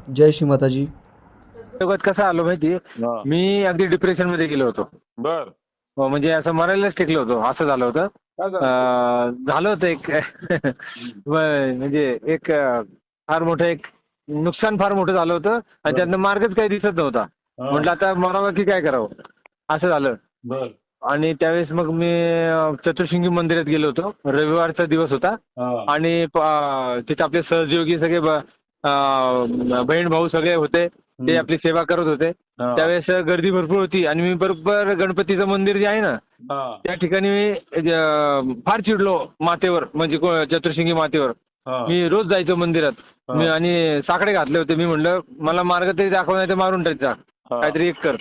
जय श्री माताजी. जगात कसं आलो माहितीये. हा. मी अगदी डिप्रेशन मध्ये गेलो होतो. बर. म्हणजे असं मरायलाच टेकलो होतो, असं झालं होतं. काय झालं? झालं होतं एक म्हणजे एक फार मोठं एक नुकसान फार मोठं झालं होतं आणि बर. त्यातनं मार्गच काही दिसत नव्हता. हा. म्हटलं आता मरावं की काय करावं, असं झालं. बर. आणि त्यावेळेस मग मी चतुर्शृंगी मंदिरात गेलो होतो. रविवारचा दिवस होता हा. आणि तिथे आपले सहयोगी सगळे बहीण भाऊ सगळे होते. ते आपली सेवा करत होते. हा. त्यावेळेस गर्दी भरपूर होती आणि मी बरोबर गणपतीचं मंदिर जे आहे ना हा. त्या ठिकाणी मी फार चिडलो मातेवर, म्हणजे चतुर्शृंगी मातेवर. हा. मी रोज जायचो मंदिरात. हा. मी आणि साकडे घातले होते. मी म्हणलं मला मार्ग तरी दाखव, नाही तर मारून टाक, हा. काहीतरी एक कर.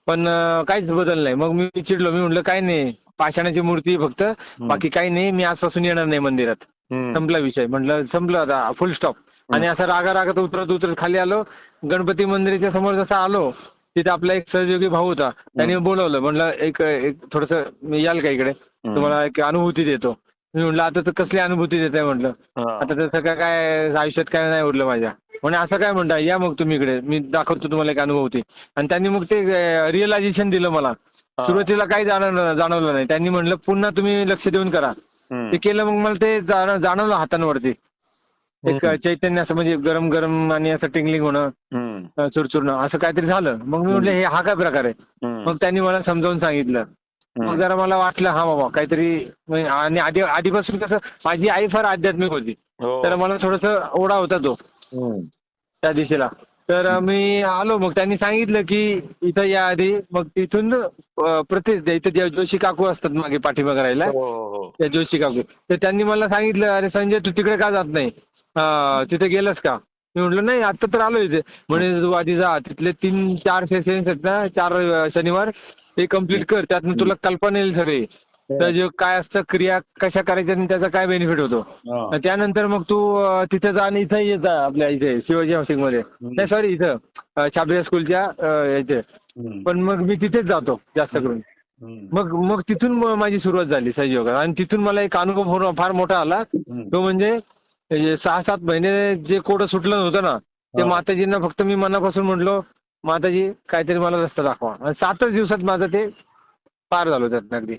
पण काहीच बदल नाही. मग मी चिडलो. मी म्हटलं काही नाही, पाषाणाची मूर्ती फक्त, बाकी काही नाही. मी आजपासून येणार नाही मंदिरात. संपला विषय. म्हटलं संपलं आता, फुल स्टॉप. आणि असं रागारागात उतरत उतरत खाली आलो. गणपती मंदिराच्या समोर जसं आलो, तिथे आपला एक सहयोगी भाऊ होता. त्याने बोलवलं. म्हणलं एक थोडस याल का इकडे, तुम्हाला एक अनुभूती देतो. मी म्हटलं आता तर कसली अनुभूती देताय म्हटलं. आता तसं काय आयुष्यात काय नाही उरलं माझ्या. म्हणे असं काय म्हणता, या मग तुम्ही इकडे, मी दाखवतो तुम्हाला एक अनुभूती. आणि त्यांनी मग ते रिअलायझेशन दिलं मला. सुरुवातीला काही जाणवलं नाही. त्यांनी म्हणलं पुन्हा तुम्ही लक्ष देऊन करा. ते केलं. मग मला ते जाणवलं हातांवरती एक चैतन्य, असं म्हणजे गरम गरम आणि असं टिंगलिंग होणं, चुरचुरणं, असं काहीतरी झालं. मग मी म्हटलं हे हा काय प्रकार आहे. मग त्यांनी मला समजावून सांगितलं. मग जरा मला वाटलं हा बाबा काहीतरी. आणि आधीपासून कसं माझी आई फार आध्यात्मिक होती, तर मला थोडस ओढा होता तो त्या दिशेला. तर मी आलो. मग त्यांनी सांगितलं की इथं या आधी. मग तिथून इथं जोशी काकू असतात मागे पाठीमागे राहायला, त्या जोशी काकू. तर त्यांनी मला सांगितलं, अरे संजय तू तिकडे का जात नाही, तिथे गेलास का. मी म्हटलं नाही, आता तर आलो इथे. म्हणे तू आधी जा, तिथले 3-4 सेशन्स आहेत ना, 4 शनिवार, ते कम्प्लीट कर. त्यातनं तुला कल्पना येईल सगळी. तर जे काय असतं, क्रिया कशा करायच्या आणि त्याचा काय बेनिफिट होतो. त्यानंतर मग तू तिथे जा आणि इथं येत जा, आपल्या इथे शिवाजी हाऊसिंग मध्ये, नाही सॉरी इथं छाबरिया स्कूलच्या याचे. पण मग मी तिथेच जातो जास्त करून. मग तिथून माझी सुरुवात झाली सहयोगात. आणि तिथून मला एक अनुभव फार मोठा आला. तो म्हणजे 6-7 महिने जे कोडं सुटलं नव्हतं ना, ते माताजींना फक्त मी मनापासून म्हटलो, माताजी काहीतरी मला रस्ता दाखवा. आणि 7च दिवसात माझं ते पार झालो त्यातनं अगदी.